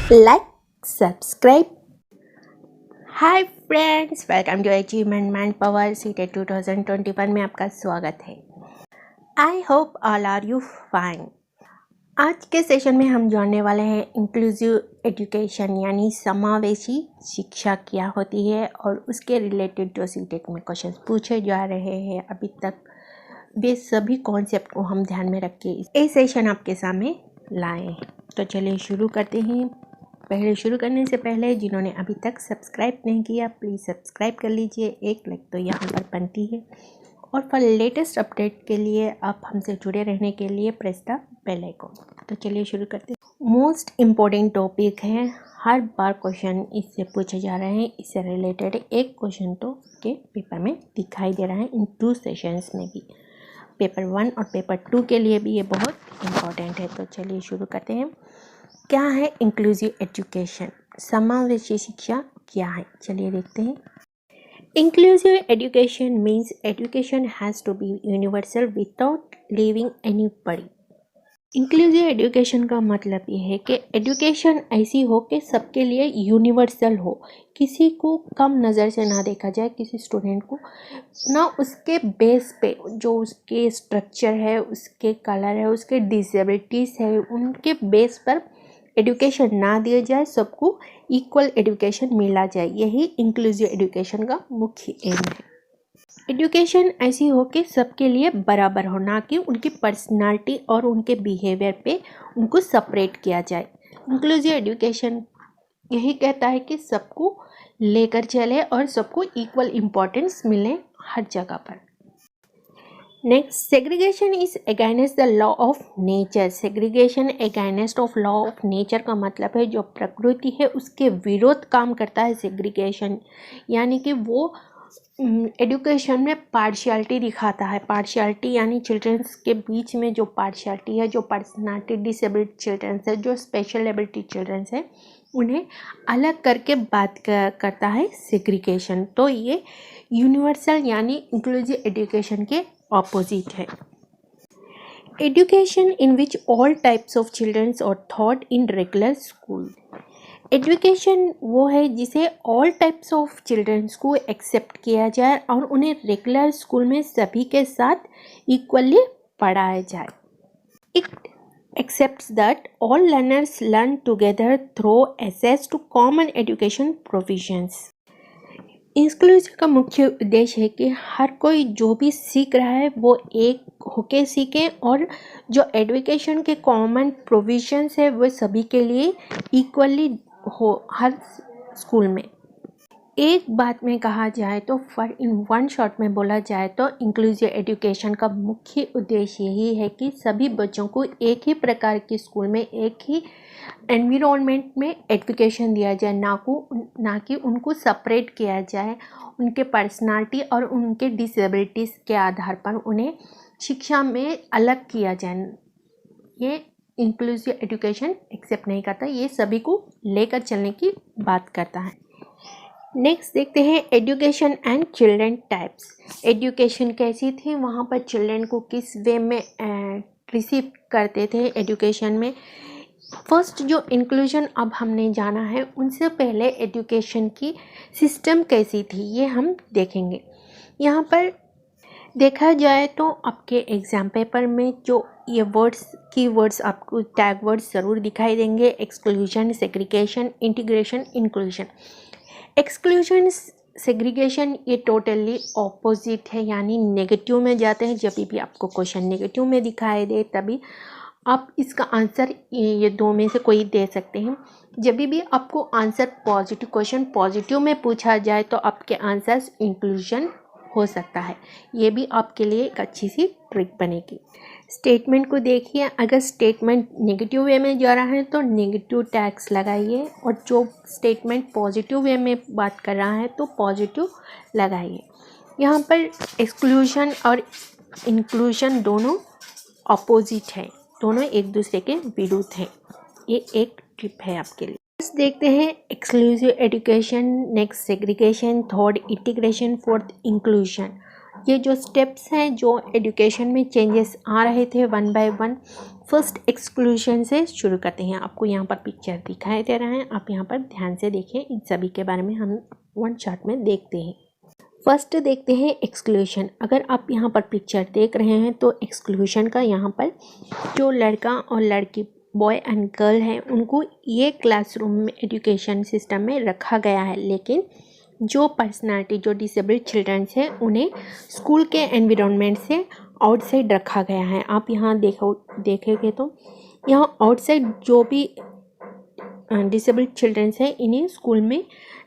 like, subscribe. Hi friends, welcome to achievement man power CTET 2021 में आपका स्वागत है। I hope all are you fine. आज के सेशन में हम जानने वाले हैं इंक्लूसिव एजुकेशन यानी समावेशी शिक्षा क्या होती है और उसके रिलेटेड जो सीटेट में क्वेश्चंस पूछे जा रहे हैं अभी तक, वे सभी कॉन्सेप्ट को हम ध्यान में रख के ये सेशन आपके सामने लाए हैं। तो चलिए शुरू करते हैं। पहले शुरू करने से पहले जिन्होंने अभी तक सब्सक्राइब नहीं किया, प्लीज़ सब्सक्राइब कर लीजिए। एक लाइक तो यहाँ पर बनती है। और फॉर लेटेस्ट अपडेट के लिए आप हमसे जुड़े रहने के लिए प्रेस द बेल आइकन। तो चलिए शुरू करते हैं। मोस्ट इम्पोर्टेंट टॉपिक है, हर बार क्वेश्चन इससे पूछे जा रहे हैं। इससे रिलेटेड एक क्वेश्चन तो के पेपर में दिखाई दे रहा है इन 2 सेशंस में भी। पेपर 1 और पेपर 2 के लिए भी ये बहुत इम्पोर्टेंट है। तो चलिए शुरू करते हैं। क्या है इंक्लूसिव एजुकेशन? समावेशी शिक्षा क्या है? चलिए देखते हैं। Inclusive education means education has to be universal without leaving anybody. Inclusive education का मतलब ये है कि एजुकेशन ऐसी हो कि सबके लिए यूनिवर्सल हो, किसी को कम नज़र से ना देखा जाए, किसी स्टूडेंट को ना उसके बेस पे, जो उसके स्ट्रक्चर है, उसके कलर है, उसके डिसेबिलिटीज़ है, उनके बेस पर एजुकेशन ना दिया जाए, सबको इक्वल एजुकेशन मिला जाए। यही इंक्लूसिव एजुकेशन का मुख्य एम है। एजुकेशन ऐसी हो कि सबके लिए बराबर हो, ना कि उनकी पर्सनालिटी और उनके बिहेवियर पे उनको सेपरेट किया जाए। इंक्लूसिव एजुकेशन यही कहता है कि सबको लेकर चले और सबको इक्वल इम्पोर्टेंस मिले हर जगह पर। Next, segregation is against the law of nature. Segregation against of law of nature का मतलब है जो प्रकृति है उसके विरोध काम करता है सेग्रीगेशन, यानी कि वो एजुकेशन में पार्शियलिटी दिखाता है। पार्शियलिटी यानी चिल्ड्रंस के बीच में जो पार्शियलिटी है, जो पर्सनालिटी डिसेबल्ड चिल्ड्रंस है, जो स्पेशल एबिलिटी चिल्ड्रंस है, उन्हें अलग करके बात करता है सेग्रीगेशन। तो ये यूनिवर्सल यानी इंक्लूसिव एजुकेशन के ऑपोजिट है। Education in which all types of childrens are taught in regular school. Education वो है जिसे ऑल टाइप्स ऑफ चिल्ड्रंस को एक्सेप्ट किया जाए और उन्हें रेगुलर स्कूल में सभी के साथ इक्वली पढ़ाया जाए। It accepts that all learners learn together through access to common education provisions. Inclusive का मुख्य उद्देश्य है कि हर कोई जो भी सीख रहा है वो एक होके सीखे और जो एजुकेशन के कॉमन प्रोविजंस है वो सभी के लिए इक्वली हो हर स्कूल में। एक बात में कहा जाए तो फॉर इन वन शॉट में बोला जाए तो इंक्लूसिव एजुकेशन का मुख्य उद्देश्य यही है कि सभी बच्चों को एक ही प्रकार के स्कूल में एक ही एनवायरनमेंट में एजुकेशन दिया जाए, ना कि उनको सेपरेट किया जाए उनके पर्सनालिटी और उनके डिसेबिलिटीज़ के आधार पर उन्हें शिक्षा में अलग किया जाए। ये इंक्लूसिव एजुकेशन एक्सेप्ट नहीं करता, ये सभी को लेकर चलने की बात करता है। नेक्स्ट देखते हैं education and children types. Education कैसी थी, वहाँ पर चिल्ड्रन को किस वे में रिसीव करते थे एजुकेशन में। फर्स्ट जो इंक्लूजन अब हमने जाना है, उनसे पहले एजुकेशन की सिस्टम कैसी थी ये हम देखेंगे। यहाँ पर देखा जाए तो आपके एग्ज़ाम पेपर में जो ये कीवर्ड्स आपको टैग वर्ड्स ज़रूर दिखाई देंगे। Exclusion, segregation, integration, inclusion. Exclusion segregation ये टोटली ऑपोजिट है, यानी नेगेटिव में जाते हैं। जब भी आपको क्वेश्चन नेगेटिव में दिखाई दे तभी आप इसका आंसर ये 2 में से कोई दे सकते हैं। जब भी आपको आंसर पॉजिटिव, क्वेश्चन पॉजिटिव में पूछा जाए तो आपके आंसर्स इंक्लूजन हो सकता है। ये भी आपके लिए एक अच्छी सी ट्रिक बनेगी। स्टेटमेंट को देखिए, अगर स्टेटमेंट नेगेटिव वे में जा रहा है तो नेगेटिव टैग्स लगाइए, और जो स्टेटमेंट पॉजिटिव वे में बात कर रहा है तो पॉजिटिव लगाइए। यहाँ पर एक्सक्लूजन और इंक्लूजन दोनों अपोजिट है, दोनों एक दूसरे के विरुद्ध हैं। ये एक टिप है आपके लिए। देखते हैं exclusive education, next segregation, third integration, fourth inclusion. ये जो स्टेप्स हैं, जो एजुकेशन में चेंजेस आ रहे थे one by one, first exclusion से शुरू करते हैं। आपको यहाँ पर पिक्चर दिखाई दे रहा है, आप यहाँ पर ध्यान से देखें। इन सभी के बारे में हम वन शॉट में देखते हैं। फर्स्ट देखते हैं एक्सक्लूजन। अगर आप यहाँ पर पिक्चर देख रहे हैं तो एक्सक्लूजन का यहाँ पर जो लड़का और लड़की, बॉय एंड गर्ल हैं, उनको ये क्लासरूम में एजुकेशन सिस्टम में रखा गया है। लेकिन जो पर्सनालिटी, जो डिसेबल्ड चिल्ड्रंस हैं, उन्हें स्कूल के एनवायरनमेंट से आउटसाइड रखा गया है। आप यहाँ देखेंगे तो यहाँ आउटसाइड जो भी डिसेबल्ड चिल्ड्रंस हैं, इन्हें स्कूल में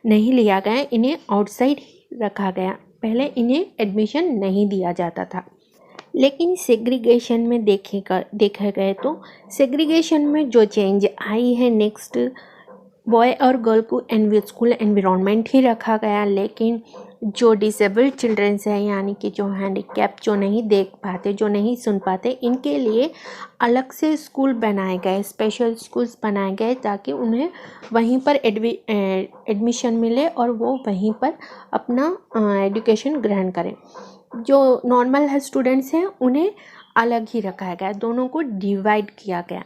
नहीं लिया गया, इन्हें आउटसाइड रखा गया। पहले इन्हें एडमिशन नहीं दिया जाता था। लेकिन सेग्रीगेशन में देखा गए तो सेग्रीगेशन में जो चेंज आई है, नेक्स्ट बॉय और गर्ल को स्कूल एनवायरनमेंट ही रखा गया। लेकिन जो डिसेबल्ड चिल्ड्रंस हैं, यानी कि जो हैंडीकैप, जो नहीं देख पाते, जो नहीं सुन पाते, इनके लिए अलग से स्कूल बनाए गए, स्पेशल स्कूल्स बनाए गए, ताकि उन्हें वहीं पर एडमिशन मिले और वो वहीं पर अपना एजुकेशन ग्रहण करें। जो नॉर्मल स्टूडेंट्स हैं, उन्हें अलग ही रखा गया, दोनों को डिवाइड किया गया।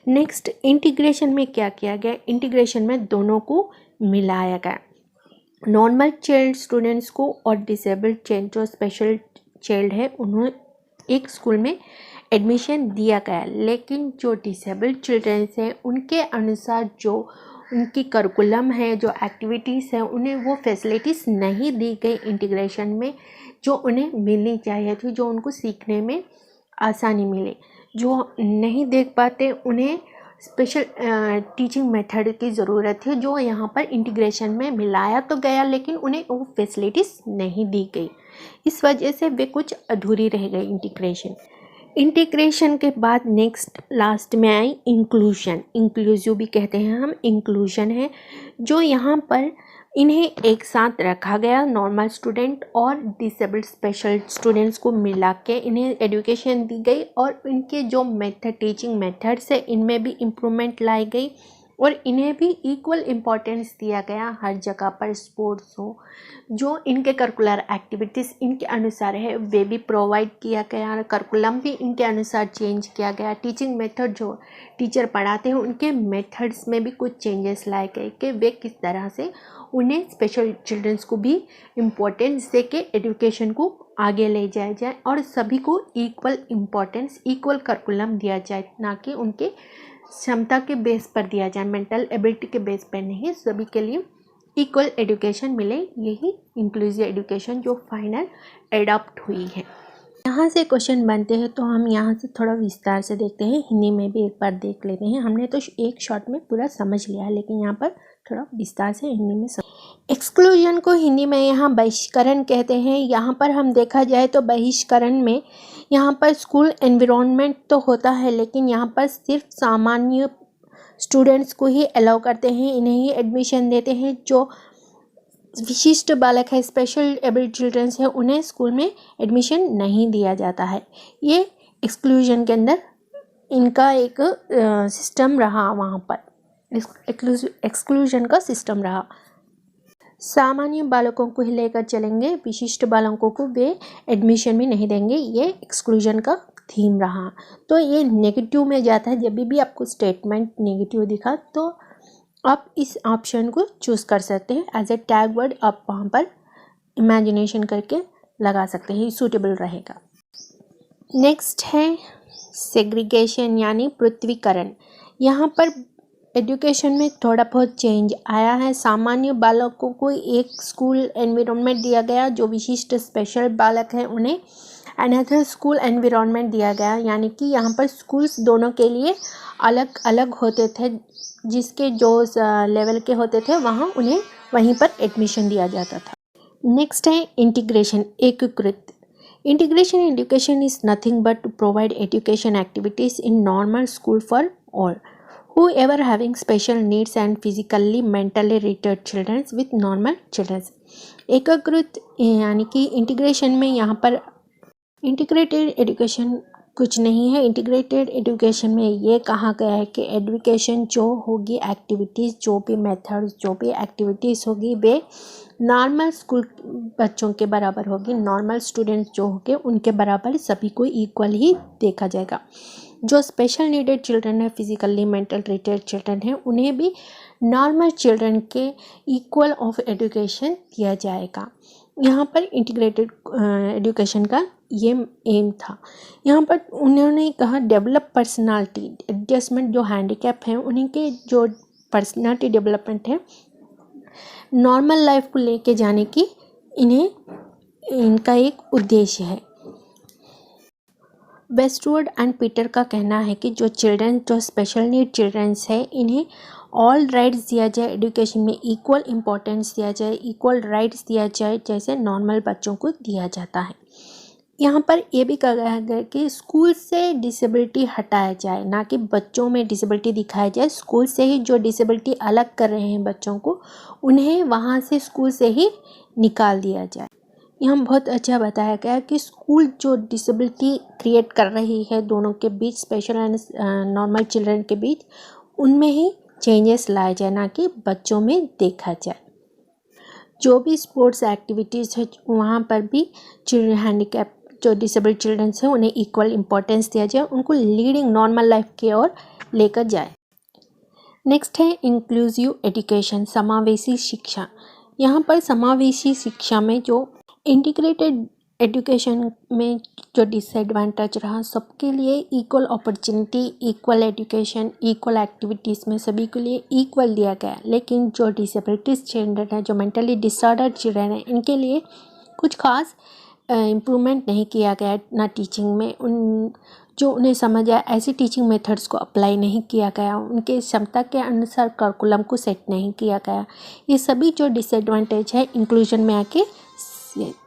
नेक्स्ट इंटीग्रेशन में क्या किया गया? इंटीग्रेशन में दोनों को मिलाया गया। नॉर्मल चाइल्ड स्टूडेंट्स को और डिसेबल्ड चाइल्ड, जो स्पेशल चाइल्ड है, उन्हें एक स्कूल में एडमिशन दिया गया। लेकिन जो डिसेबल्ड चिल्ड्रंस हैं, उनके अनुसार जो उनकी करिकुलम है, जो एक्टिविटीज़ हैं, उन्हें वो फैसिलिटीज़ नहीं दी गई इंटीग्रेशन में, जो उन्हें मिलनी चाहिए थी, जो उनको सीखने में आसानी मिले। जो नहीं देख पाते, उन्हें स्पेशल टीचिंग मेथड की ज़रूरत है, जो यहाँ पर इंटीग्रेशन में मिलाया तो गया, लेकिन उन्हें वो फैसिलिटीज़ नहीं दी गई। इस वजह से वे कुछ अधूरी रह गई इंटीग्रेशन के बाद नेक्स्ट लास्ट में आई इंक्लूजन। इंक्लूसिव भी कहते हैं हम, इंक्लूजन है जो यहाँ पर इन्हें एक साथ रखा गया। नॉर्मल स्टूडेंट और डिसेबल्ड स्पेशल स्टूडेंट्स को मिला के इन्हें एजुकेशन दी गई, और इनके जो टीचिंग मेथड्स है, इनमें भी इम्प्रूवमेंट लाई गई, और इन्हें भी इक्वल इम्पोर्टेंस दिया गया। हर जगह पर स्पोर्ट्स हो, जो इनके करिकुलर एक्टिविटीज़ इनके अनुसार है, वे भी प्रोवाइड किया गया। करिकुलम भी इनके अनुसार चेंज किया गया। टीचिंग मेथड, जो टीचर पढ़ाते हैं, उनके मेथड्स में भी कुछ चेंजेस लाए गए कि वे किस तरह से उन्हें स्पेशल चिल्ड्रंस को भी इम्पोर्टेंस दे के एजुकेशन को आगे ले जाया जाए, और सभी को इक्वल इम्पोर्टेंस, इक्वल करिकुलम दिया जाए, ना कि उनके क्षमता के बेस पर दिया जाए, मेंटल एबिलिटी के बेस पर नहीं। सभी के लिए इक्वल एजुकेशन मिले, यही इंक्लूसिव एजुकेशन जो फाइनल एडॉप्ट हुई है। यहाँ से क्वेश्चन बनते हैं, तो हम यहाँ से थोड़ा विस्तार से देखते हैं। हिंदी में भी एक बार देख लेते हैं। हमने तो एक शॉट में पूरा समझ लिया है, लेकिन यहाँ पर थोड़ा विस्तार से हिंदी में एक्सक्लूजन को हिंदी में यहाँ बहिष्करण कहते हैं। यहाँ पर हम देखा जाए तो बहिष्करण में यहाँ पर स्कूल एनवायरनमेंट तो होता है, लेकिन यहाँ पर सिर्फ सामान्य स्टूडेंट्स को ही अलाउ करते हैं, इन्हें ही एडमिशन देते हैं। जो विशिष्ट बालक है, स्पेशल एबल्ड चिल्ड्रंस है, उन्हें स्कूल में एडमिशन नहीं दिया जाता है। ये एक्सक्लूजन के अंदर इनका एक सिस्टम रहा, वहाँ पर एक्सक्लूजन का सिस्टम रहा। सामान्य बालकों को ही लेकर चलेंगे, विशिष्ट बालकों को वे एडमिशन भी नहीं देंगे, ये एक्सक्लूजन का थीम रहा। तो ये नेगेटिव में जाता है। जब भी आपको स्टेटमेंट नेगेटिव दिखा तो आप इस ऑप्शन को चूज़ कर सकते हैं। एज ए टैग वर्ड आप वहाँ पर इमेजिनेशन करके लगा सकते हैं, सूटेबल रहेगा। नेक्स्ट है सेग्रीगेशन यानी पृथ्वीकरण। यहाँ पर एजुकेशन में थोड़ा बहुत चेंज आया है। सामान्य बालकों को एक स्कूल एनवायरनमेंट दिया गया, जो विशिष्ट स्पेशल बालक हैं उन्हें अनदर स्कूल एनवायरनमेंट दिया गया। यानी कि यहाँ पर स्कूल्स दोनों के लिए अलग अलग होते थे, जिसके जो लेवल के होते थे वहाँ उन्हें वहीं पर एडमिशन दिया जाता था। नेक्स्ट है इंटीग्रेशन, एकीकृत। Integration education is nothing but to provide education activities in normal school for all whoever having special needs and physically mentally retarded children with normal children। एकीकृत यानी कि इंटीग्रेशन में यहाँ पर इंटीग्रेटेड एजुकेशन कुछ नहीं है। इंटीग्रेटेड एजुकेशन में ये कहा गया है कि एजुकेशन जो होगी, एक्टिविटीज़ जो भी मेथड्स जो भी एक्टिविटीज़ होगी वे नॉर्मल स्कूल बच्चों के बराबर होगी। नॉर्मल स्टूडेंट्स जो होंगे उनके बराबर सभी को इक्वल ही देखा जाएगा। जो स्पेशल नीडेड चिल्ड्रन है, फिजिकली मेंटल रिटार्ड चिल्ड्रन है, उन्हें भी नॉर्मल चिल्ड्रन के इक्वल ऑफ एजुकेशन दिया जाएगा। यहाँ पर इंटीग्रेटेड एजुकेशन का ये एम था। यहाँ पर उन्होंने कहा डेवलप पर्सनालिटी एडजस्टमेंट, जो हैंडीकैप हैं उन्हीं के जो पर्सनालिटी डेवलपमेंट है, नॉर्मल लाइफ को लेके जाने की इनका एक उद्देश्य है। वेस्टवुड एंड पीटर का कहना है कि जो चिल्ड्रन जो स्पेशल नीड चिल्ड्रंस है इन्हें ऑल राइट्स दिया जाए, एजुकेशन में इक्वल इम्पोर्टेंस दिया जाए, इक्वल राइट्स दिया जाए जैसे नॉर्मल बच्चों को दिया जाता है। यहाँ पर यह भी कहा गया कि स्कूल से डिसेबिलिटी हटाया जाए, ना कि बच्चों में डिसेबिलिटी दिखाया जाए। स्कूल से ही जो डिसेबिलिटी अलग कर रहे हैं बच्चों को, उन्हें वहाँ से स्कूल से ही निकाल दिया जाए। यहाँ बहुत अच्छा बताया गया कि स्कूल जो डिसेबिलिटी क्रिएट कर रही है दोनों के बीच, स्पेशल एंड नॉर्मल चिल्ड्रन के बीच, उनमें ही चेंजेस लाए जाए, ना कि बच्चों में देखा जाए। जो भी स्पोर्ट्स एक्टिविटीज़ है वहाँ पर भी हैंडीकैप जो डिसेबल्ड चिल्ड्रंस हैं उन्हें इक्वल इम्पोर्टेंस दिया जाए, उनको लीडिंग नॉर्मल लाइफ की ओर लेकर जाए। नेक्स्ट है इंक्लूसिव एजुकेशन, समावेशी शिक्षा। यहाँ पर समावेशी शिक्षा में जो इंटीग्रेटेड एजुकेशन में जो डिसएडवांटेज रहा, सबके लिए equal opportunity, equal education, equal activities में सभी के लिए इक्वल दिया गया। लेकिन जो डिसेबिलिटीज चिल्ड्रन है, जो मेंटली डिसऑर्डर्ड चिल्ड्रन है, इनके लिए कुछ खास इम्प्रूवमेंट नहीं किया गया। ना टीचिंग में जो उन्हें समझ आए ऐसी टीचिंग मेथड्स को अप्लाई नहीं किया गया, उनके क्षमता के अनुसार करिकुलम को सेट नहीं किया गया। ये सभी जो डिसएडवांटेज है इंक्लूजन में आके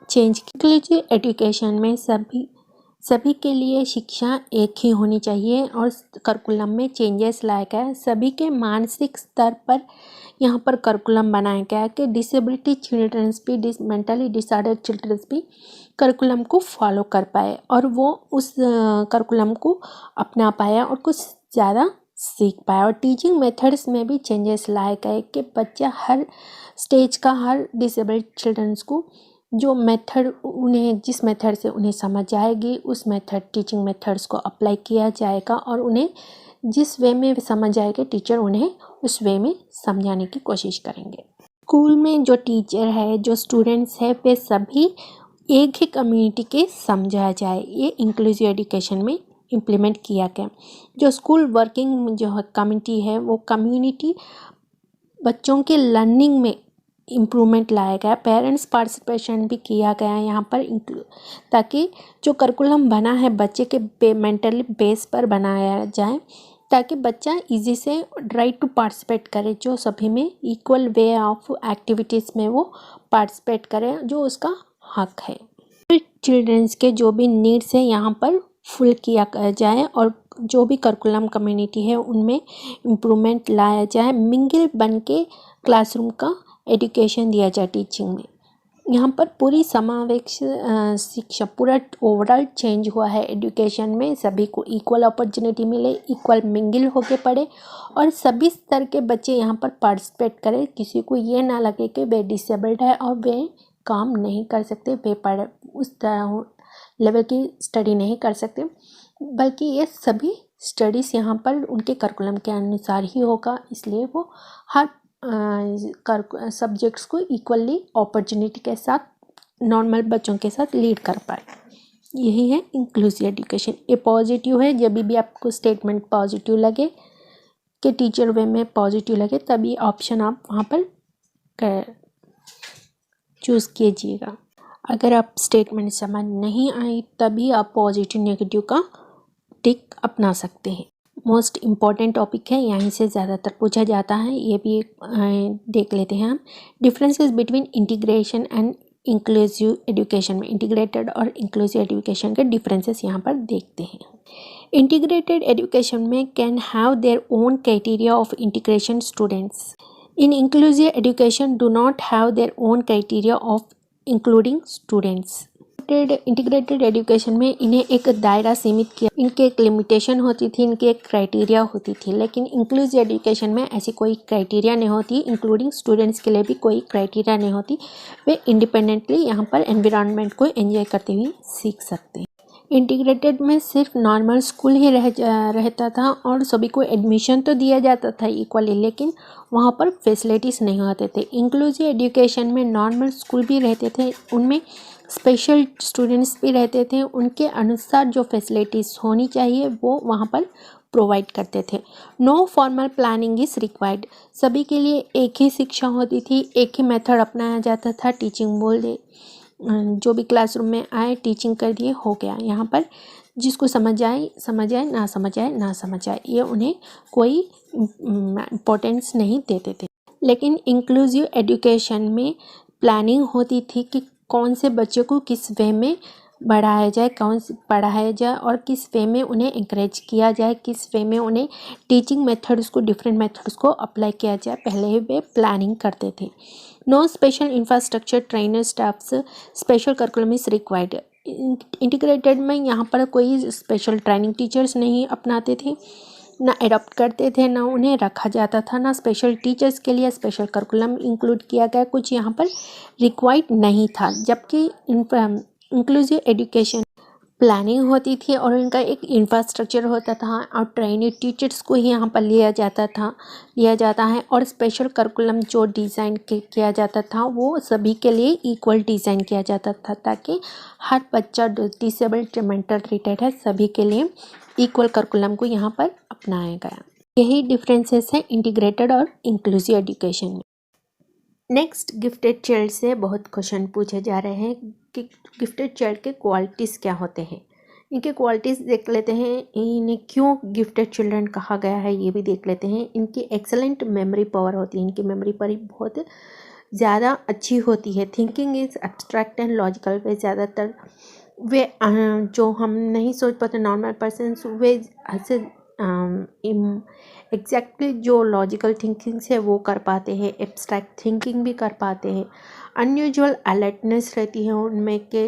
चेंज। इंक्लूसिव एजुकेशन में सभी के लिए शिक्षा एक ही होनी चाहिए और करिकुलम में चेंजेस लाया गया। सभी के मानसिक स्तर पर यहाँ पर करिकुलम बनाया गया कि डिसेबिलिटी चिल्ड्रंस भी, मेंटली डिसऑर्डर चिल्ड्रंस भी करिकुलम को फॉलो कर पाए और वो उस करिकुलम को अपना पाया और कुछ ज़्यादा सीख पाया। और टीचिंग मेथड्स में भी चेंजेस लाए गए कि बच्चा हर स्टेज का, हर डिसेबल्ड चिल्ड्रंस को जो मेथड उन्हें, जिस मेथड से उन्हें समझ आएगी उस मेथड, टीचिंग मेथड्स को अप्लाई किया जाएगा और उन्हें जिस वे में समझ आएगा टीचर उन्हें उस वे में समझाने की कोशिश करेंगे। स्कूल में जो टीचर है, जो स्टूडेंट्स है, वे सभी एक ही कम्युनिटी के समझा जाए, ये इंक्लूसिव एजुकेशन में इम्प्लीमेंट किया गया। जो स्कूल वर्किंग जो कम्युनिटी है वो कम्युनिटी बच्चों के लर्निंग में इम्प्रूवमेंट लाया गया। पेरेंट्स पार्टिसिपेशन भी किया गया यहाँ पर, ताकि जो करिकुलम बना है बच्चे के मेंटली बेस पर बनाया जाए, ताकि बच्चा इजी से राइट टू पार्टिसिपेट करे, जो सभी में इक्वल वे ऑफ एक्टिविटीज़ में वो पार्टिसिपेट करे, जो उसका हक है। चिल्ड्रंस के जो भी नीड्स है यहाँ पर फुल किया जाए और जो भी करिकुलम कम्युनिटी है उनमें इम्प्रूवमेंट लाया जाए। मिंगल बन के क्लासरूम का एजुकेशन दिया जाए टीचिंग में। यहाँ पर पूरी समावेश शिक्षा, पूरा ओवरऑल चेंज हुआ है एजुकेशन में। सभी को इक्वल अपॉर्चुनिटी मिले, इक्वल मिंगल होके पढ़े और सभी स्तर के बच्चे यहाँ पर पार्टिसिपेट करें। किसी को ये ना लगे कि वे डिसेबल्ड है और वे काम नहीं कर सकते, वे पढ़ उस तरह लेवल की स्टडी नहीं कर सकते, बल्कि ये सभी स्टडीज़ यहाँ पर उनके करिकुलम के अनुसार ही होगा। इसलिए वो हर सब्जेक्ट्स को इक्वली अपॉर्चुनिटी के साथ नॉर्मल बच्चों के साथ लीड कर पाए। यही है इंक्लूसिव एजुकेशन। ये पॉजिटिव है। जब भी आपको स्टेटमेंट पॉजिटिव लगे कि टीचर वे में पॉजिटिव लगे, तभी ऑप्शन आप वहाँ पर चूज़ कीजिएगा। अगर आप स्टेटमेंट समझ नहीं आई तभी आप पॉजिटिव नेगेटिव का टिक अपना सकते हैं। मोस्ट इम्पॉर्टेंट टॉपिक है, यहीं से ज़्यादातर पूछा जाता है, ये भी देख लेते हैं हम। Differences between integration and inclusive education में इंटीग्रेटेड और इंक्लूसिव एजुकेशन के डिफरेंसेस यहाँ पर देखते हैं। इंटीग्रेटेड एजुकेशन में can have their own criteria of integration students. In inclusive education do not have their own criteria of including students. Integrated education में इन्हें एक दायरा सीमित किया, इनके एक लिमिटेशन होती थी, इनकी एक क्राइटेरिया होती थी। लेकिन इंक्लूसिव एजुकेशन में ऐसी कोई क्राइटेरिया नहीं होती, इंक्लूडिंग स्टूडेंट्स के लिए भी कोई क्राइटेरिया नहीं होती। वे इंडिपेंडेंटली यहाँ पर एनवायरनमेंट को एंजॉय करते हुए सीख सकते हैं। इंटीग्रेटेड में सिर्फ नॉर्मल स्कूल ही रहता था और सभी को एडमिशन तो दिया जाता था इक्वली, लेकिन वहाँ पर फैसिलिटीज़ नहीं होते थे। इंक्लूसिव एजुकेशन में नॉर्मल स्कूल भी रहते थे, उनमें स्पेशल स्टूडेंट्स भी रहते थे, उनके अनुसार जो फैसिलिटीज़ होनी चाहिए वो वहाँ पर प्रोवाइड करते थे। No formal planning is required, सभी के लिए एक ही शिक्षा होती थी, एक ही मेथड अपनाया जाता था। टीचिंग बोल दे, जो भी क्लासरूम में आए टीचिंग कर दिए, हो गया। यहाँ पर जिसको समझ आए, ना समझ आए, ये उन्हें कोई इम्पोर्टेंस नहीं देते थे। लेकिन इंक्लूसिव एजुकेशन में प्लानिंग होती थी कि कौन से बच्चों को किस वे में बढ़ाया जाए, कौन से पढ़ाया जाए और किस वे में उन्हें इंकरेज किया जाए, किस वे में उन्हें टीचिंग मेथड्स को, डिफरेंट मेथड्स को अप्लाई किया जाए, पहले ही वे प्लानिंग करते थे। No special infrastructure, trainer, staffs, special curriculum is required. Integrated में यहाँ पर कोई स्पेशल ट्रेनिंग टीचर्स नहीं अपनाते थे, ना एडॉप्ट करते थे, ना उन्हें रखा जाता था, ना स्पेशल टीचर्स के लिए स्पेशल करिकुलम इंक्लूड किया गया, कुछ यहाँ पर रिक्वायर्ड नहीं था। जबकि इंक्लूसिव एजुकेशन प्लानिंग होती थी और इनका एक इंफ्रास्ट्रक्चर होता था और ट्रेनिंग टीचर्स को ही यहाँ पर लिया जाता है और स्पेशल करिकुलम जो डिज़ाइन किया जाता था वो सभी के लिए इक्वल डिज़ाइन किया जाता था, ताकि हर बच्चा डिसेबल्ड, मेंटल रिटार्ड है, सभी के लिए इक्वल करिकुलम को यहाँ पर अपनाया गया। यही डिफरेंसेस है इंटीग्रेटेड और इंक्लूसिव एजुकेशन में। नेक्स्ट, गिफ्टेड चाइल्ड से बहुत क्वेश्चन पूछे जा रहे हैं कि गिफ्टेड चाइल्ड के क्वालिटीज़ क्या होते हैं। इनके क्वालिटीज़ देख लेते हैं, इन्हें क्यों गिफ्टेड चिल्ड्रन कहा गया है ये भी देख लेते हैं। इनकी एक्सेलेंट मेमोरी पावर होती है, इनकी मेमोरी पावर बहुत ज़्यादा अच्छी होती है। Thinking is abstract and logical, वे ज़्यादातर वे जो हम नहीं सोच पाते नॉर्मल पर्सन्स, वे ऐसे एग्जैक्टली जो लॉजिकल थिंकिंग्स है वो कर पाते हैं, एब्स्ट्रैक्ट थिंकिंग भी कर पाते हैं। अनयूजुअल अलर्टनेस रहती है उनमें के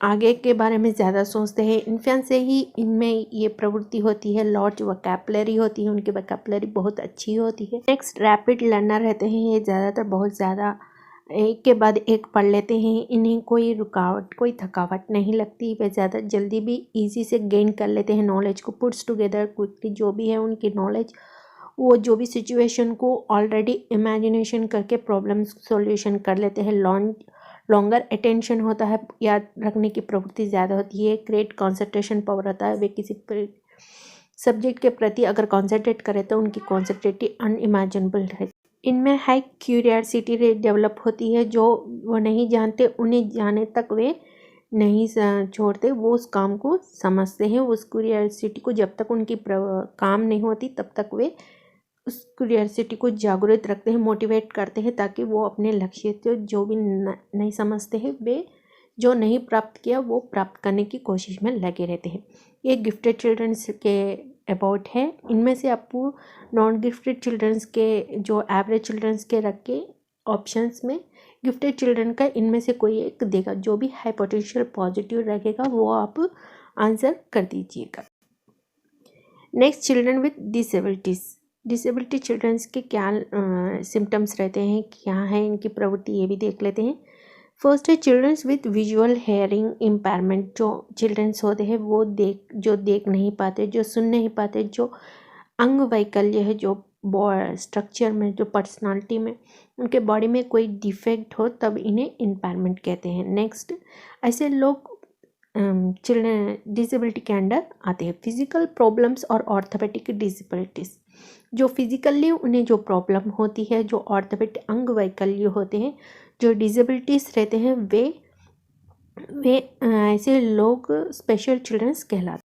आगे के बारे में ज़्यादा सोचते हैं। इन्फेंट से ही इनमें ये प्रवृत्ति होती है। लार्ज वोकैबुलरी होती है, उनकी वोकैबुलरी बहुत अच्छी होती है। नेक्स्ट, रैपिड लर्नर रहते हैं, ये ज़्यादातर बहुत ज़्यादा एक के बाद एक पढ़ लेते हैं, इन्हें कोई रुकावट, कोई थकावट नहीं लगती, वे ज़्यादा जल्दी भी इजी से गेन कर लेते हैं नॉलेज को। पुट्स टुगेदर क्विकली, जो भी है उनकी नॉलेज, वो जो भी सिचुएशन को ऑलरेडी इमेजिनेशन करके प्रॉब्लम सॉल्यूशन कर लेते हैं। लॉन्गर अटेंशन होता है, याद रखने की प्रवृत्ति ज़्यादा होती है। ग्रेट कॉन्सेंट्रेशन पावर होता है, वे किसी सब्जेक्ट के प्रति अगर कॉन्सेंट्रेट करें तो उनकी कॉन्सेंट्रेटिव अनइमेजिनेबल रहती। इनमें हाई क्यूरियोसिटी डेवलप होती है, जो वो नहीं जानते उन्हें जाने तक वे नहीं छोड़ते, वो उस काम को समझते हैं। उस क्यूरियोसिटी को जब तक उनकी काम नहीं होती तब तक वे उस क्यूरियोसिटी को जागृत रखते हैं, मोटिवेट करते हैं, ताकि वो अपने लक्ष्य से जो भी नहीं समझते हैं, वे जो नहीं प्राप्त किया वो प्राप्त करने की कोशिश में लगे रहते हैं। ये गिफ्टेड चिल्ड्रंस के अबाउट है। इनमें से आपको नॉन गिफ्टेड चिल्ड्रंस के, जो एवरेज चिल्ड्रंस के रख के ऑप्शंस में गिफ्टेड चिल्ड्रन का इनमें से कोई एक देगा, जो भी हाई पोटेंशियल पॉजिटिव रहेगा वो आप आंसर कर दीजिएगा। Next, children with disabilities. Disability childrens के क्या सिम्टम्स रहते हैं, क्या है इनकी प्रवृत्ति, ये भी देख लेते हैं। फर्स्ट है childrens with visual hearing impairment. जो चिल्ड्रंस होते हैं वो जो देख नहीं पाते, जो सुन नहीं पाते, जो अंग वैकल्य है, जो स्ट्रक्चर में, जो पर्सनालिटी में, उनके बॉडी में कोई डिफेक्ट हो, तब इन्हें इम्पेयरमेंट कहते हैं। नेक्स्ट, ऐसे लोग चिल्ड्रन डिसेबिलिटी के अंडर आते हैं। फिजिकल प्रॉब्लम्स और ऑर्थोपेडिक डिसेबिलिटीज़, जो फिजिकली उन्हें जो प्रॉब्लम होती है, जो ऑर्थोपेडिक अंग वैकल्य होते हैं, जो डिसेबिलिटीज़ रहते हैं, वे ऐसे लोग स्पेशल चिल्ड्रंस कहलाते हैं।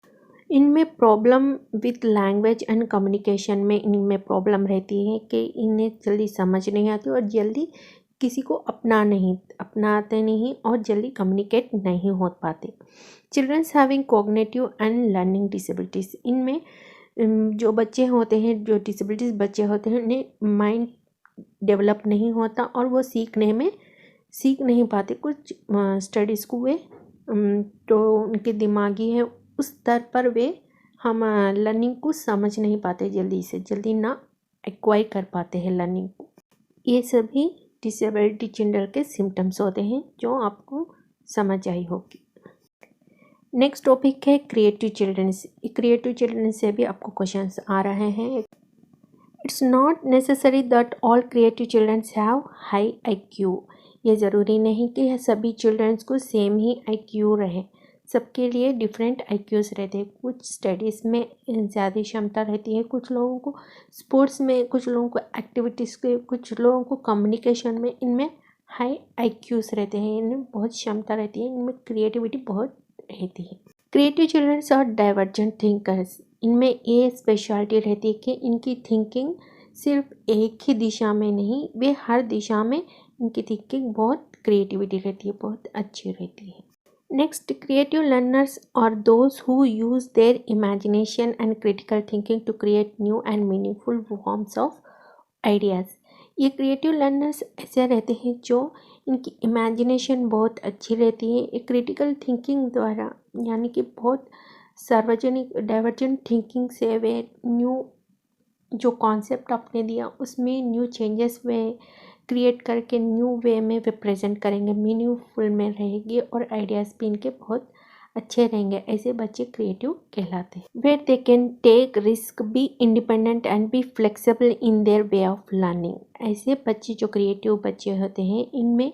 इनमें problem with language and communication में इनमें प्रॉब्लम रहती है कि इन्हें जल्दी समझ नहीं आती और जल्दी किसी को अपनाते नहीं और जल्दी कम्युनिकेट नहीं हो पाते। Childrens having cognitive and learning disabilities, इनमें जो बच्चे होते हैं, जो डिसेबिलिटीज़ बच्चे होते हैं, उन्हें माइंड डेवलप नहीं होता और वो सीखने में सीख नहीं पाते, कुछ स्टडीज़ को वे तो उनके दिमागी है उस स्तर पर वे हम लर्निंग को समझ नहीं पाते, जल्दी ना एक्वायर कर पाते हैं लर्निंग को। ये सभी डिसेबिलिटी चिल्ड्रन के सिम्टम्स होते हैं जो आपको समझ आई होगी। नेक्स्ट टॉपिक है क्रिएटिव चिल्ड्रन। क्रिएटिव चिल्ड्रन से भी आपको क्वेश्चंस आ रहे हैं। It's not necessary that all creative childrens have high IQ। ये ज़रूरी नहीं कि सभी चिल्ड्रंस को सेम ही IQ रहे, सबके लिए डिफरेंट IQs रहते हैं। कुछ स्टडीज़ में ज़्यादा क्षमता रहती है, कुछ लोगों को स्पोर्ट्स में, कुछ लोगों को एक्टिविटीज़ के, कुछ लोगों को कम्युनिकेशन में, इनमें हाई IQs रहते हैं, इनमें बहुत क्षमता रहती है, इनमें क्रिएटिविटी बहुत रहती है। क्रिएटिव चिल्ड्रंस और डाइवर्जेंट थिंकर्स, इनमें ये स्पेशलिटी रहती है कि इनकी थिंकिंग सिर्फ एक ही दिशा में नहीं, वे हर दिशा में इनकी थिंकिंग बहुत क्रिएटिविटी रहती है, बहुत अच्छी रहती है। नेक्स्ट, क्रिएटिव लर्नर्स और those who use their imagination and critical thinking to create new and meaningful forms of ideas. ये क्रिएटिव लर्नर्स ऐसे रहते हैं जो इनकी इमेजिनेशन बहुत अच्छी रहती है, एक क्रिटिकल थिंकिंग द्वारा, यानी कि बहुत सार्वजनिक डाइवर्जेंट थिंकिंग से वे न्यू जो कॉन्सेप्ट आपने दिया उसमें न्यू चेंजेस वे क्रिएट करके न्यू वे में वे प्रेजेंट करेंगे, मीनिंगफुल में रहेगी और आइडियाज़ भी इनके बहुत अच्छे रहेंगे। ऐसे बच्चे क्रिएटिव कहलाते हैं। Where they can take risk, be independent and be flexible in their way of learning. ऐसे बच्चे जो क्रिएटिव बच्चे होते हैं, इनमें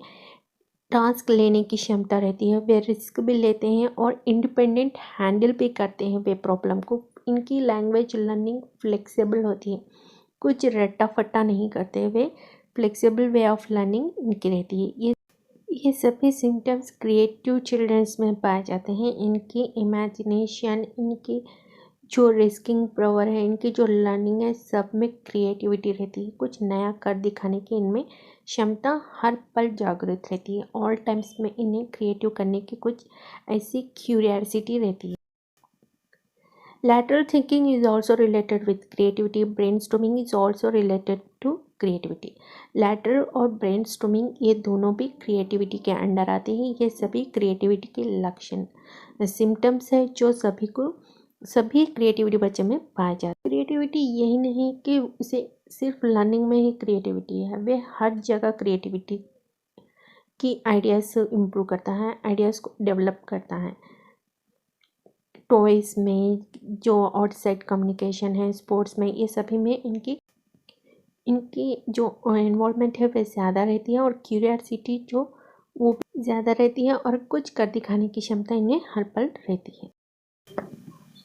टास्क लेने की क्षमता रहती है, वे रिस्क भी लेते हैं और इंडिपेंडेंट हैंडल भी करते हैं वे प्रॉब्लम को। इनकी लैंग्वेज लर्निंग फ्लेक्सिबल होती है, कुछ रट्टा फट्टा नहीं करते, वे फ्लेक्सिबल वे ऑफ लर्निंग इनकी रहती है। ये सभी सिम्टम्स क्रिएटिव चिल्ड्रंस में पाए जाते हैं। इनकी इमेजिनेशन, इनकी जो रिस्किंग पावर है, इनकी जो लर्निंग है, सब में क्रिएटिविटी रहती है, कुछ नया कर दिखाने की इनमें क्षमता हर पल जागृत रहती है। ऑल टाइम्स में इन्हें क्रिएटिव करने की कुछ ऐसी क्यूरियोसिटी रहती है। Lateral thinking is also related with creativity. Brainstorming is also related to creativity. Lateral और brainstorming ये दोनों भी creativity के अंडर आते हैं। ये सभी creativity के लक्षण सिम्टम्स है जो सभी क्रिएटिविटी बच्चे में पाए जाते हैं। क्रिएटिविटी यही नहीं कि उसे सिर्फ लर्निंग में ही क्रिएटिविटी है, वे हर जगह क्रिएटिविटी की आइडियाज़ इम्प्रूव करता है, आइडियाज़ को डेवलप करता है। टॉयज़ में जो आउटसाइड कम्युनिकेशन है, स्पोर्ट्स में, ये सभी में इनकी जो इन्वॉल्वमेंट है वह ज़्यादा रहती है और क्यूरियोसिटी जो वो ज़्यादा रहती है और कुछ कर दिखाने की क्षमता इन्हें हर पल रहती है।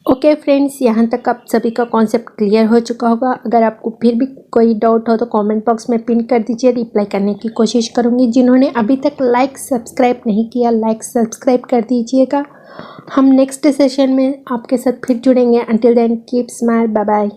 ओके फ्रेंड्स, यहाँ तक आप सभी का कॉन्सेप्ट क्लियर हो चुका होगा। अगर आपको फिर भी कोई डाउट हो तो कमेंट बॉक्स में पिन कर दीजिए, रिप्लाई करने की कोशिश करूँगी। जिन्होंने अभी तक लाइक सब्सक्राइब नहीं किया, लाइक सब्सक्राइब कर दीजिएगा। हम नेक्स्ट सेशन में आपके साथ फिर जुड़ेंगे। Until then keep smile, bye bye.